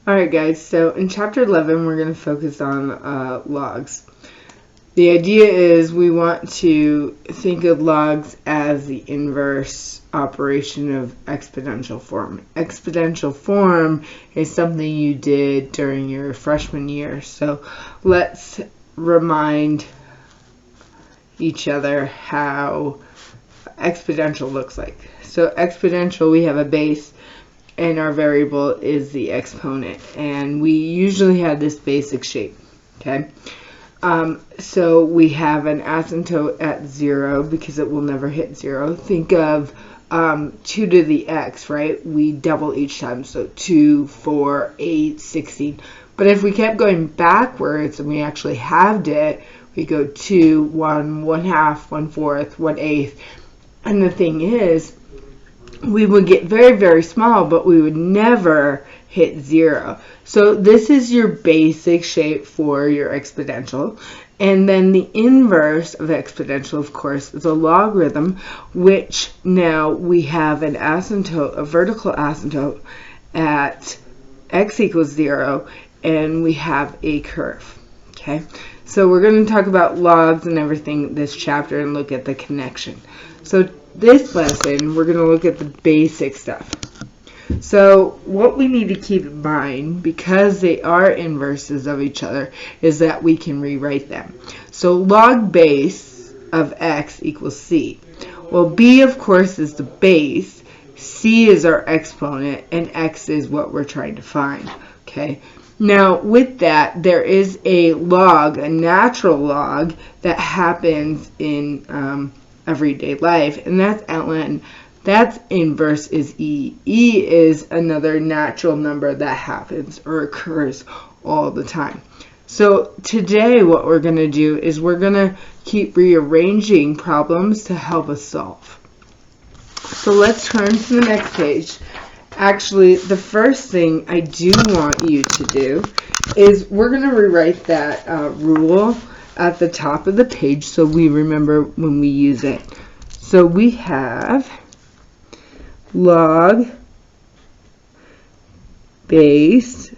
Alright guys, so in chapter 11 we're going to focus on logs. The idea is we want to think of logs as the inverse operation of exponential form. Exponential form is something you did during your freshman year. So let's remind each other how exponential looks like. So exponential, we have a base and our variable is the exponent, and we usually have this basic shape. Okay, so we have an asymptote at 0 because it will never hit 0. Think of 2 to the x, right? We double each time, so 2, 4, 8, 16. But if we kept going backwards and we actually halved it, we go 2, 1, 1/2, 1/4, 1/8. And the thing is, we would get very, very small, but we would never hit 0. So this is your basic shape for your exponential. And then the inverse of exponential, of course, is a logarithm, which now we have an asymptote, a vertical asymptote at x equals 0, and we have a curve. Okay, so we're going to talk about logs and everything this chapter and look at the connection. So this lesson, we're going to look at the basic stuff. So what we need to keep in mind, because they are inverses of each other, is that we can rewrite them. So log base of x equals c. Well, b, of course, is the base, c is our exponent, and x is what we're trying to find. Okay. Now, with that, there is a log, a natural log, that happens in everyday life, and that's ln. That's inverse is e. E is another natural number that happens or occurs all the time. So today what we're going to do is we're going to keep rearranging problems to help us solve. So let's turn to the next page. Actually, the first thing I do want you to do is we're going to rewrite that rule at the top of the page so we remember when we use it. So we have log base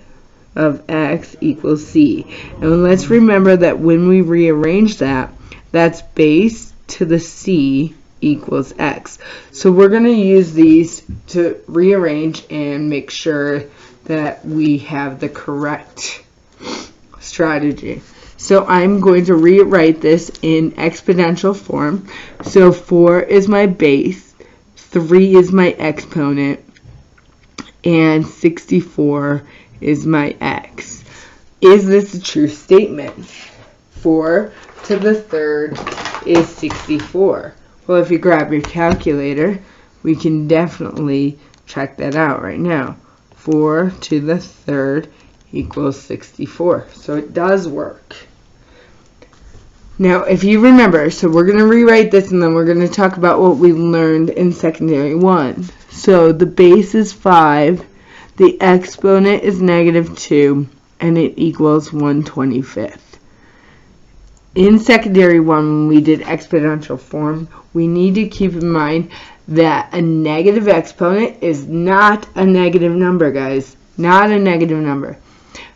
of x equals c. And let's remember that when we rearrange that, that's base to the c equals x. So we're going to use these to rearrange and make sure that we have the correct strategy. So I'm going to rewrite this in exponential form. So 4 is my base, 3 is my exponent, and 64 is my x. Is this a true statement? 4 to the third is 64. Well, if you grab your calculator, we can definitely check that out right now. 4 to the third equals 64. So it does work. Now, if you remember, so we're going to rewrite this and then we're going to talk about what we learned in secondary 1. So the base is 5, the exponent is -2, and it equals 1/25. In secondary 1, when we did exponential form, we need to keep in mind that a negative exponent is not a negative number, guys. Not a negative number.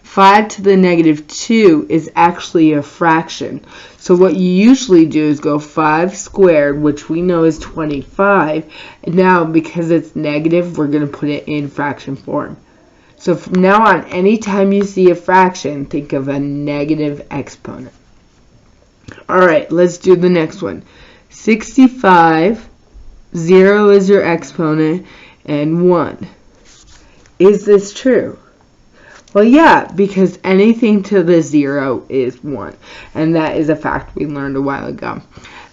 5 to the -2 is actually a fraction. So what you usually do is go 5 squared, which we know is 25. And now, because it's negative, we're going to put it in fraction form. So from now on, anytime you see a fraction, think of a negative exponent. Alright, let's do the next one. 65, 0 is your exponent, and 1. Is this true? Well, yeah, because anything to the 0 is 1. And that is a fact we learned a while ago.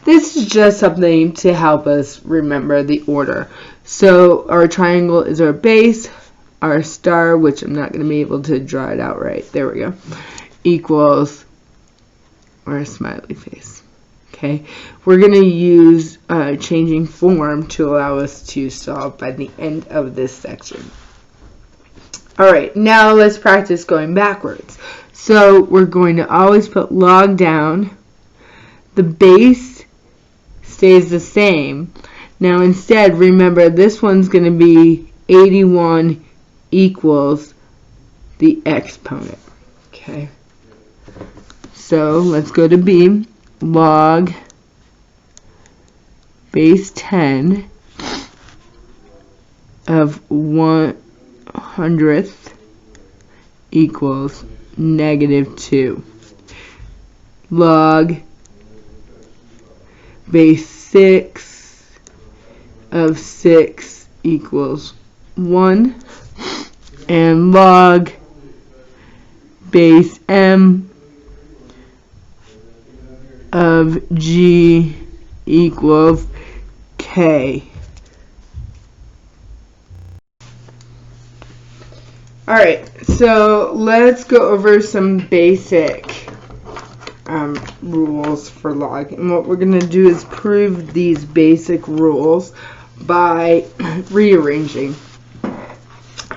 This is just something to help us remember the order. So our triangle is our base, our star, which I'm not going to be able to draw it out right. There we go. Equals our smiley face. Okay, we're going to use changing form to allow us to solve by the end of this section. Alright, now let's practice going backwards. So we're going to always put log down. The base stays the same. Now instead, remember this one's going to be 81 equals the exponent. Okay. So let's go to B. Log base 10 of 100th equals -2. Log base 6 of 6 equals 1. And log base m of g equals k. Alright, so let's go over some basic rules for log. And what we're going to do is prove these basic rules by rearranging.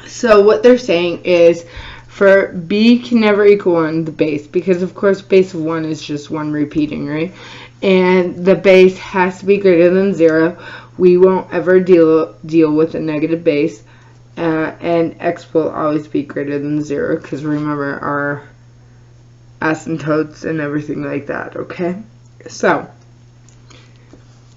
So what they're saying is for b can never equal 1, the base, because of course base of 1 is just 1 repeating, right? And the base has to be greater than 0. We won't ever deal with a negative base. And x will always be greater than 0, because remember our asymptotes and everything like that, okay? So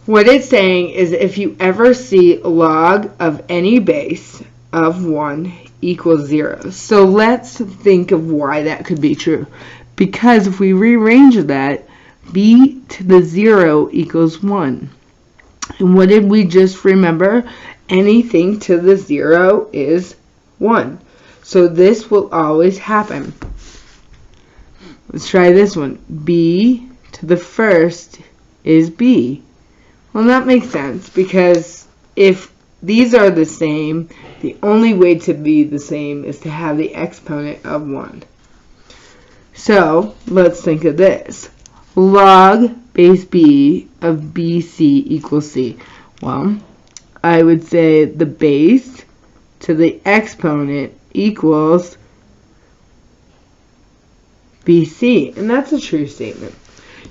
what it's saying is if you ever see log of any base of 1 equals 0. So let's think of why that could be true. Because if we rearrange that, b to the 0 equals 1. And what did we just remember? Anything to the 0 is 1. So this will always happen. Let's try this one. b to the first is b. Well, that makes sense, because if these are the same, the only way to be the same is to have the exponent of 1. So let's think of this. Log base b of bc equals c. Well, I would say the base to the exponent equals bc. And that's a true statement.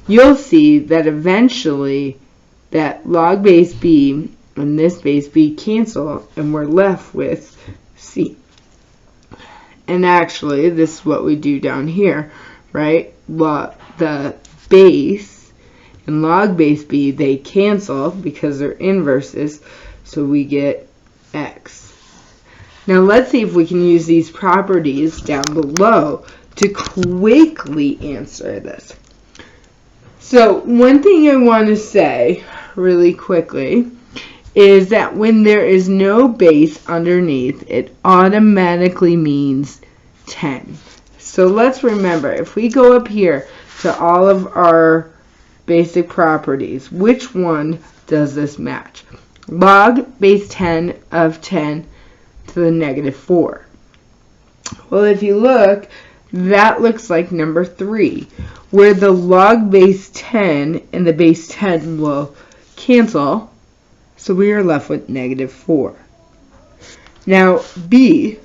You'll see that eventually that log base b and this base b cancel, and we're left with c. And actually, this is what we do down here, right? Well, the base and log base b, they cancel because they're inverses, so we get x. Now let's see if we can use these properties down below to quickly answer this. So one thing I want to say really quickly is that when there is no base underneath, it automatically means 10. So let's remember, if we go up here to all of our basic properties, which one does this match? Log base 10 of 10 to the -4. Well, if you look, that looks like number 3, where the log base 10 and the base 10 will cancel. So we are left with -4. Now b,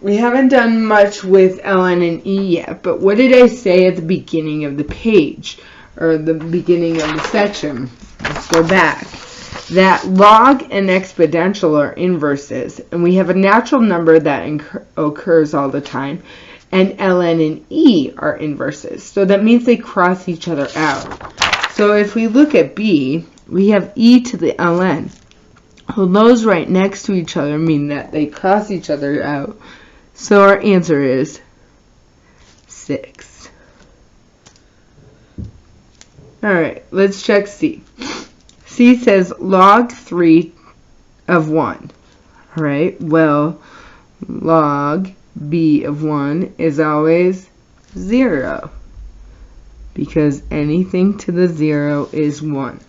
we haven't done much with ln and e yet, but what did I say at the beginning of the page, or the beginning of the section? Let's go back. That log and exponential are inverses, and we have a natural number that occurs all the time, and ln and e are inverses. So that means they cross each other out. So if we look at b, we have e to the ln. Well, those right next to each other mean that they cross each other out. So our answer is 6. Alright, let's check C. C says log 3 of 1. Alright, well, log b of 1 is always 0, because anything to the 0 is 1.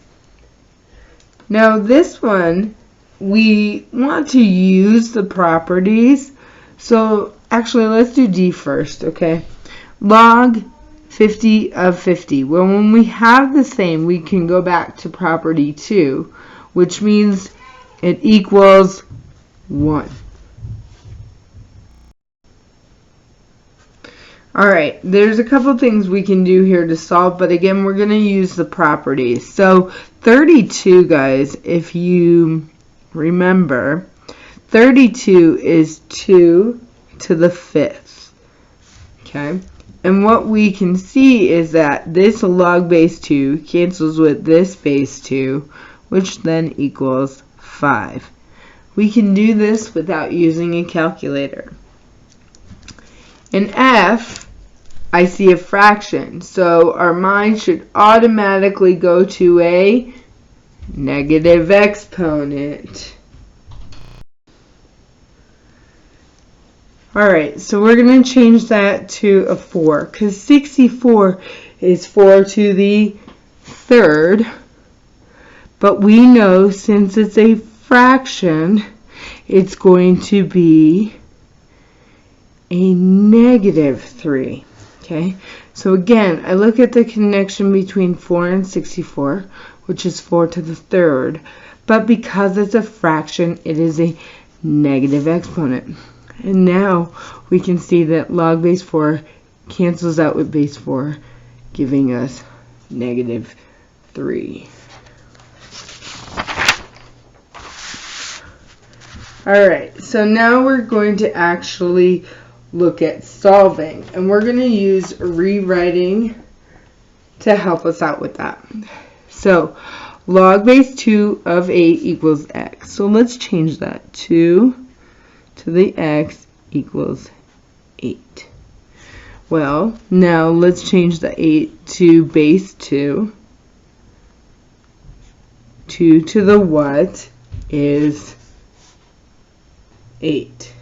Now this one, we want to use the properties. So actually, let's do D first, okay? Log 50 of 50. Well, when we have the same, we can go back to property 2, which means it equals 1. Alright, there's a couple things we can do here to solve, but again, we're going to use the properties. So 32, guys, if you remember, 32 is 2 to the 5th. Okay, and what we can see is that this log base 2 cancels with this base 2, which then equals 5. We can do this without using a calculator. In F, I see a fraction, so our mind should automatically go to a negative exponent. Alright, so we're going to change that to a 4, because 64 is 4 to the third, but we know since it's a fraction, it's going to be a negative 3. Okay, so again, I look at the connection between 4 and 64, which is 4 to the third, but because it's a fraction, it is a negative exponent. And now we can see that log base 4 cancels out with base 4, giving us negative 3. Alright, so now we're going to actually look at solving, and we're going to use rewriting to help us out with that. So log base 2 of 8 equals x. So let's change that. 2 to the x equals 8. Well, now let's change the 8 to base 2. 2 to the what is 8.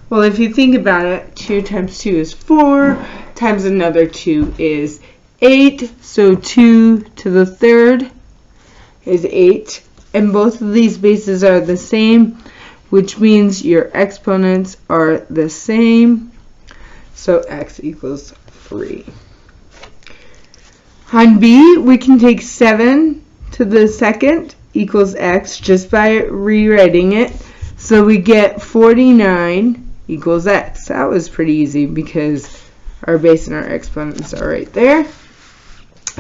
Well, if you think about it, 2 times 2 is 4, times another 2 is 8, so 2 to the third is 8, and both of these bases are the same, which means your exponents are the same, so x equals 3. On B, we can take 7 to the second equals x just by rewriting it, so we get 49 equals x. That was pretty easy because our base and our exponents are right there.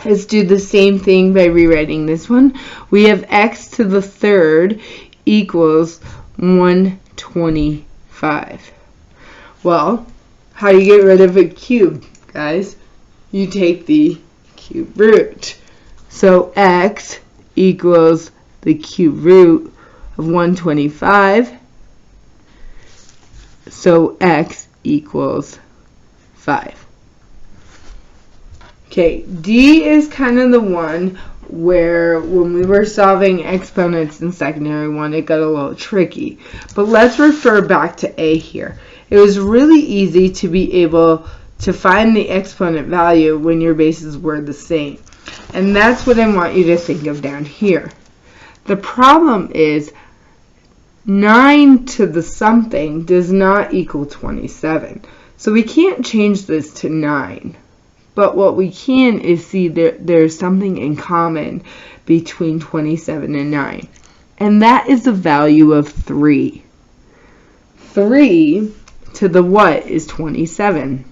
Let's do the same thing by rewriting this one. We have x to the third equals 125. Well, how do you get rid of a cube, guys? You take the cube root. So x equals the cube root of 125. So x equals 5. Okay, D is kind of the one where when we were solving exponents in secondary 1, it got a little tricky. But let's refer back to A here. It was really easy to be able to find the exponent value when your bases were the same. And that's what I want you to think of down here. The problem is 9 to the something does not equal 27. So we can't change this to 9. But what we can is see there's something in common between 27 and 9. And that is the value of 3. 3 to the what is 27?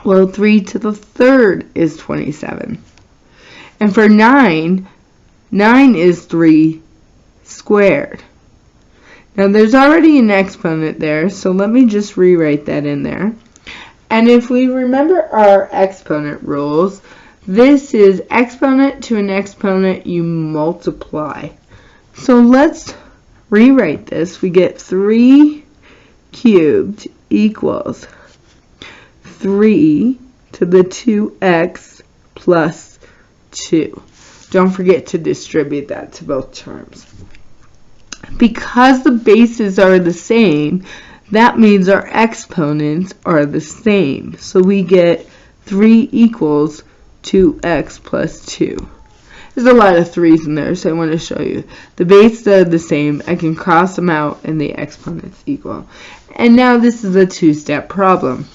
Well, 3 to the third is 27. And for 9, 9 is 3 squared. Now there's already an exponent there, so let me just rewrite that in there. And if we remember our exponent rules, this is exponent to an exponent, you multiply. So let's rewrite this. We get 3 cubed equals 3 to the 2x plus 2. Don't forget to distribute that to both terms. Because the bases are the same, that means our exponents are the same. So we get 3 equals 2x plus 2. There's a lot of 3's in there, so I want to show you. The bases are the same. I can cross them out, and the exponents equal. And now this is a two-step problem.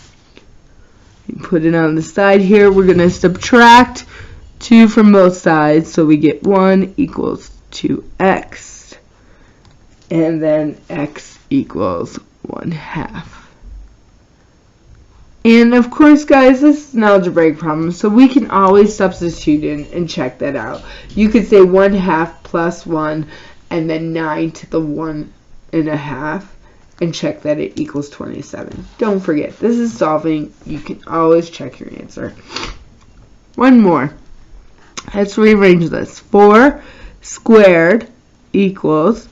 You put it on the side here. We're going to subtract 2 from both sides, so we get 1 equals 2x. And then x equals 1/2. And of course, guys, this is an algebraic problem, so we can always substitute in and check that out. You could say 1/2 plus 1, and then 9 to the 1 1/2, and check that it equals 27. Don't forget, this is solving. You can always check your answer. One more. Let's rearrange this. 4 squared equals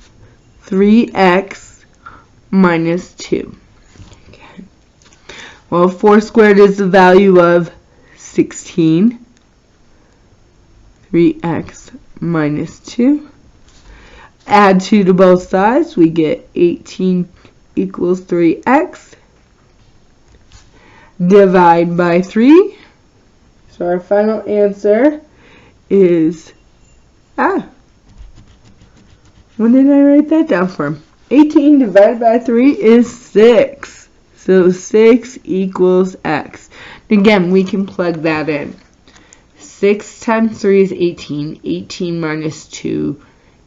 3x minus 2. Okay. Well, 4 squared is the value of 16. 3x minus 2. Add 2 to both sides. We get 18 equals 3x. Divide by 3. So our final answer is, when did I write that down for? 18 divided by 3 is 6. So 6 equals x. Again, we can plug that in. 6 times 3 is 18. 18 minus 2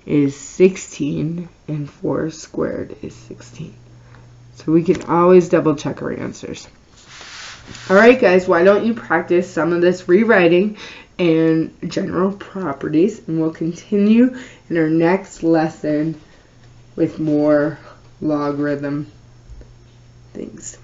is 16. And 4 squared is 16. So we can always double check our answers. Alright guys, why don't you practice some of this rewriting and general properties, and we'll continue in our next lesson with more logarithm things.